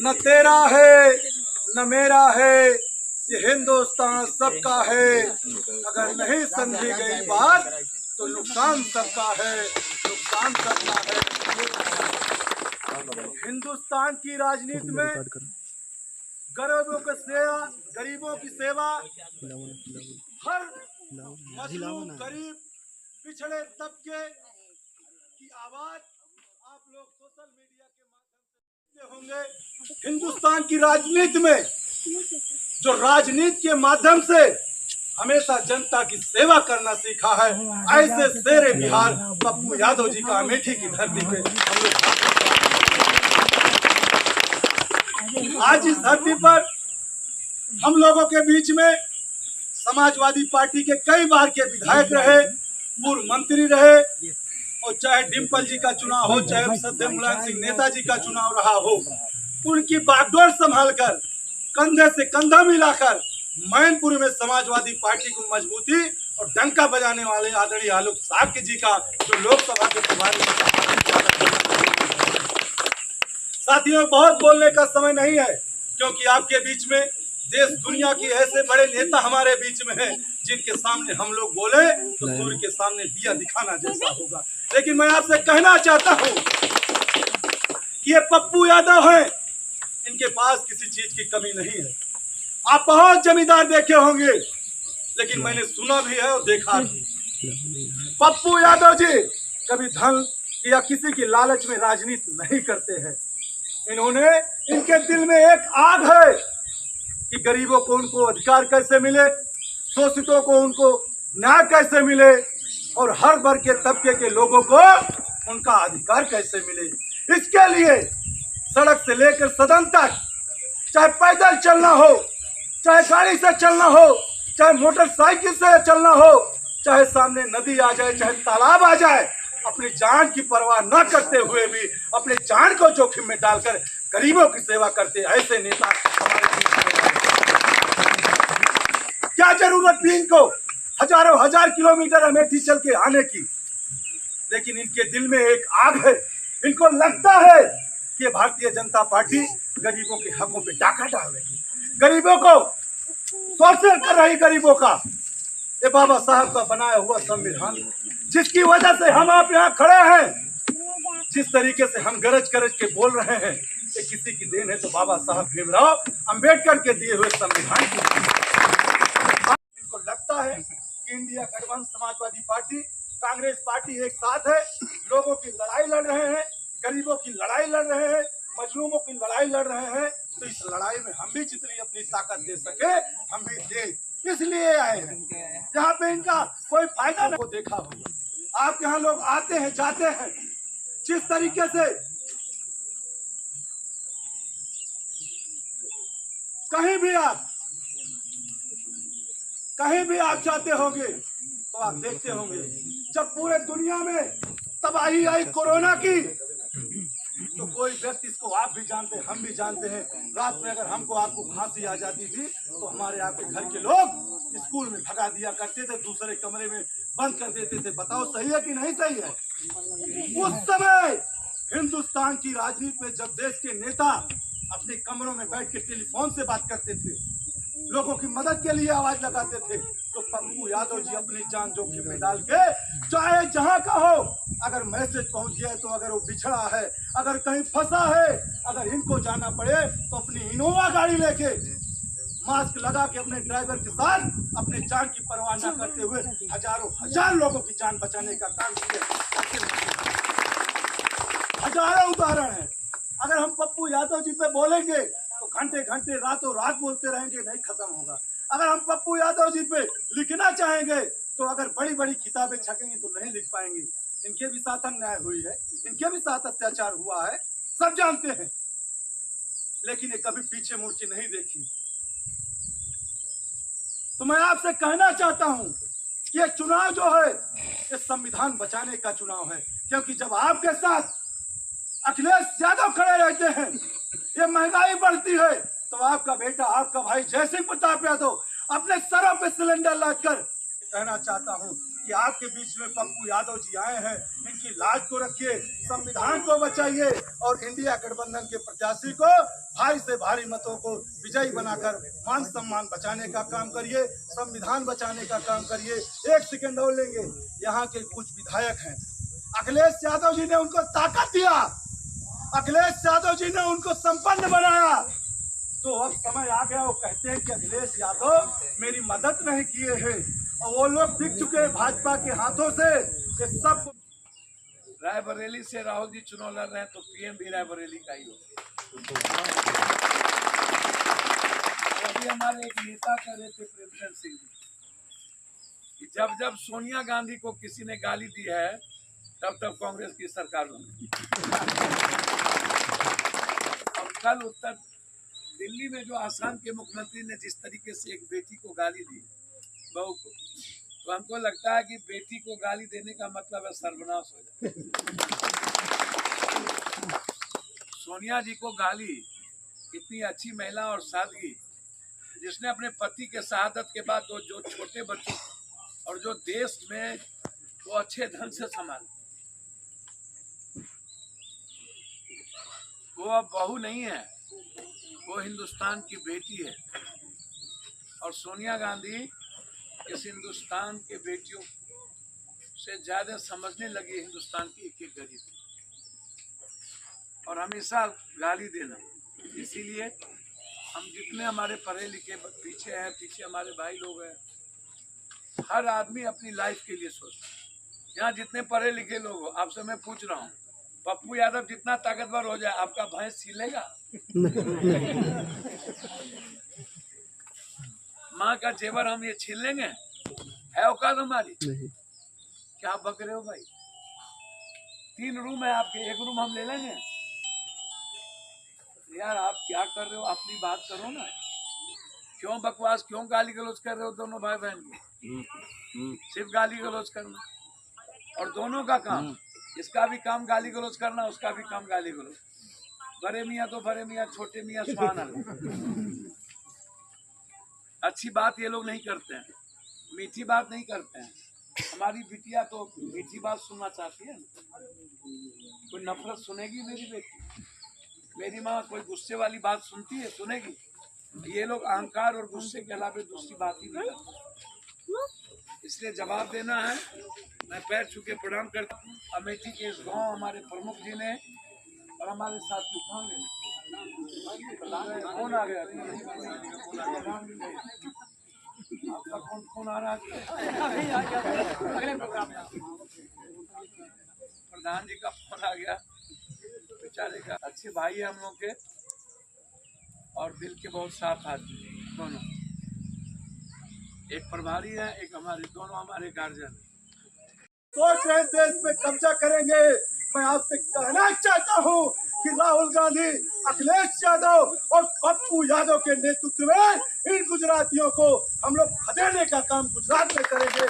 न तेरा है न मेरा है, ये हिंदुस्तान सबका है। अगर नहीं समझी गई बात तो नुकसान सबका है, नुकसान सबका है। हिंदुस्तान की राजनीति में गरीबों की सेवा, हर मजलूम गरीब पिछड़े तबके की आवाज आप लोग सोशल मीडिया के माध्यम से होंगे। हिंदुस्तान की राजनीति में जो राजनीति के माध्यम से हमेशा जनता की सेवा करना सीखा है, ऐसे शेरे बिहार पप्पू यादव जी का अमेठी की धरती पे हम लोग आज इस धरती पर हम लोगों के बीच में समाजवादी पार्टी के कई बार के विधायक रहे, पूर्व मंत्री रहे, और चाहे डिम्पल जी का चुनाव हो, चाहे सत्य मुलायम सिंह नेताजी का चुनाव रहा हो, उनकी बागडोर संभालकर कंधे से कंधा मिलाकर मैनपुर में समाजवादी पार्टी को मजबूती और डंका बजाने वाले आदरणीय आलोक साहब जी का जो लोकसभा के प्रभारी। साथियों, बहुत बोलने का समय नहीं है, क्योंकि आपके बीच में देश दुनिया की ऐसे बड़े नेता हमारे बीच में हैं, जिनके सामने हम लोग बोले तो सूर्य के सामने दिया दिखाना जैसा होगा। लेकिन मैं आपसे कहना चाहता हूं कि ये पप्पू यादव हैं, इनके पास किसी चीज की कमी नहीं है। आप बहुत जमींदार देखे होंगे, लेकिन मैंने सुना भी है और देखा भी। पप्पू यादव जी कभी धन या किसी की लालच में राजनीति नहीं करते हैं। इनके दिल में एक आग है कि गरीबों को उनको अधिकार कैसे मिले, शोषितों को उनको न्याय कैसे मिले, और हर वर्ग के तबके के लोगों को उनका अधिकार कैसे मिले। इसके लिए सड़क से लेकर सदन तक, चाहे पैदल चलना हो, चाहे गाड़ी से चलना हो, चाहे मोटरसाइकिल से चलना हो, चाहे सामने नदी आ जाए, चाहे तालाब आ जाए, अपनी जान की परवाह न करते हुए भी अपनी जान को जोखिम में डालकर गरीबों की सेवा करते ऐसे नेता हमारे बीच में। क्या जरूरत थी इनको हजारों हजार किलोमीटर अमेठी चल के आने की, लेकिन इनके दिल में एक आग है। इनको लगता है कि भारतीय जनता पार्टी गरीबों के हकों पे डाका डाल रही, गरीबों को शोषण कर रही। गरीबों का ये बाबा साहब का बनाया हुआ संविधान, जिसकी वजह से हम आप यहाँ खड़े हैं, जिस तरीके से हम गरज गरज के बोल रहे हैं, ये किसी की देन है तो बाबा साहब भीमराव अंबेडकर के दिए हुए संविधान की। इनको लगता है कि इंडिया गठबंधन, समाजवादी पार्टी, कांग्रेस पार्टी एक साथ है, लोगों की लड़ाई लड़ रहे हैं, गरीबों की लड़ाई लड़ रहे हैं, मजलूमों की लड़ाई लड़ रहे हैं, तो इस लड़ाई में हम भी जितनी अपनी ताकत दे सके हम भी दे, इसलिए आए हैं। जहाँ पे इनका कोई फायदा नहीं देखा होगा। आप यहाँ लोग आते हैं जाते हैं, जिस तरीके से कहीं भी आप जाते होंगे तो आप देखते होंगे, जब पूरे दुनिया में तबाही आई कोरोना की, तो कोई व्यक्ति, इसको आप भी जानते हैं, हम भी जानते हैं, रात में अगर आपको खांसी आ जाती थी तो हमारे आपके घर के लोग स्कूल में भगा दिया करते थे, दूसरे कमरे में बंद कर देते थे। बताओ सही है कि नहीं सही है? उस समय हिंदुस्तान की राजनीति में जब देश के नेता अपने कमरों में बैठ के टेलीफोन से बात करते थे, लोगों की मदद के लिए आवाज लगाते थे, तो पप्पू यादव जी अपनी जान जोखिम में डाल के, चाहे जहां का हो, अगर मैसेज पहुंच गया तो, अगर वो बिछड़ा है, अगर कहीं फंसा है, अगर इनको जाना पड़े तो अपनी इनोवा गाड़ी लेके, मास्क लगा के अपने ड्राइवर के साथ अपने जान की परवाह न करते हुए हजारों हजार लोगों की जान बचाने का काम किया। हजारों उदाहरण है। अगर हम पप्पू यादव जी पे बोलेंगे तो घंटे घंटे रातों रात बोलते रहेंगे, नहीं खत्म होगा। अगर हम पप्पू यादव जी पे लिखना चाहेंगे तो अगर बड़ी बड़ी किताबें छकेंगे तो नहीं लिख पाएंगे। इनके भी साथ अन्याय हुई है, इनके भी साथ अत्याचार हुआ है, सब जानते हैं, लेकिन ये कभी पीछे मुड़ के नहीं देखी। तो मैं आपसे कहना चाहता हूं कि ये चुनाव जो है ये संविधान बचाने का चुनाव है, क्योंकि जब आपके साथ अखिलेश यादव खड़े रहते हैं, ये महंगाई बढ़ती है, तो आपका बेटा, आपका भाई जयसिंह प्रताप यादव अपने सरों पे सिलेंडर लादकर कहना चाहता हूं कि आपके बीच में पप्पू यादव जी आए हैं। इनकी लाज को रखिए, संविधान को बचाइए और इंडिया गठबंधन के प्रत्याशी को भारी से भारी मतों को विजयी बनाकर मान सम्मान बचाने का काम करिए, संविधान बचाने का काम करिए। एक सेकंड और लेंगे। यहाँ के कुछ विधायक हैं, अखिलेश यादव जी ने उनको ताकत दिया, अखिलेश यादव जी ने उनको संपन्न बनाया, तो अब समय आ गया वो कहते हैं कि अखिलेश यादव मेरी मदद नहीं किए हैं और वो लोग बिक चुके हैं भाजपा के हाथों से। ये सब रायबरेली से राहुल जी चुनाव लड़ रहे हैं तो पीएम भी रायबरेली का ही हो। अभी हमारे एक नेता कह रहे थे प्रेमचंद सिंह जी कि जब जब सोनिया गांधी को किसी ने गाली दी है तब तब कांग्रेस की सरकार बनी। और कल उत्तर दिल्ली में जो आसाम के मुख्यमंत्री ने जिस तरीके से एक बेटी को गाली दी, बहू को, तो हमको लगता है कि बेटी को गाली देने का मतलब है सर्वनाश हो जाए। सोनिया जी को गाली, इतनी अच्छी महिला और सादगी, जिसने अपने पति के शहादत के बाद जो छोटे बच्चों और जो देश में वो अच्छे ढंग से संभाले, वो अब बहू नहीं है, वो हिंदुस्तान की बेटी है। और सोनिया गांधी इस हिंदुस्तान के बेटियों से ज्यादा समझने लगी हिंदुस्तान की एक एक गरीब, और हमेशा गाली देना। इसीलिए हम जितने हमारे पढ़े लिखे पीछे हैं, पीछे हमारे भाई लोग हैं, हर आदमी अपनी लाइफ के लिए सोचता है। यहाँ जितने पढ़े लिखे लोग हो, आपसे मैं पूछ रहा हूँ, पप्पू यादव जितना ताकतवर हो जाए आपका भैंस छीलेगा? माँ का जेवर हम ये छीन लेंगे? है औकात हमारी? क्या बक रहे हो भाई? 3 रूम है आपके, 1 रूम हम ले लेंगे? यार आप क्या कर रहे हो? अपनी बात करो ना। क्यों बकवास, क्यों गाली गलौज कर रहे हो दोनों भाई बहन की? सिर्फ गाली गलौज करना, और दोनों का काम, इसका भी काम गाली गलौज करना, उसका भी काम गाली गलौज। बड़े मियाँ तो बड़े मियाँ, छोटे मियाँ सुहान अल्लाह। अच्छी बात ये लोग नहीं करते हैं, मीठी बात नहीं करते हैं। हमारी बिटिया तो मीठी बात सुनना चाहती है, कोई नफरत सुनेगी मेरी बेटी? मेरी माँ कोई गुस्से वाली बात सुनती है, सुनेगी? ये लोग अहंकार और गुस्से के अलावा दूसरी बात ही नहीं करते। इसलिए जवाब देना है। मैं पैर छू के प्रणाम करता हूँ। अमेठी के इस गांव हमारे प्रमुख जी ने और हमारे साथी कौन आ गया? आपका कौन आ रहा है? प्रधान जी का फोन आ गया, बेचारे का। अच्छे भाई है हम लोग के और दिल के बहुत साफ आदमी दोनों। एक प्रभारी है, एक हमारे, दोनों हमारे गार्जियन। सोच रहे देश में कब्जा करेंगे। मैं आपसे कहना चाहता हूँ कि राहुल गांधी, अखिलेश यादव और पप्पू यादव के नेतृत्व में इन गुजरातियों को हम लोग खदेड़ने का काम गुजरात में करेंगे।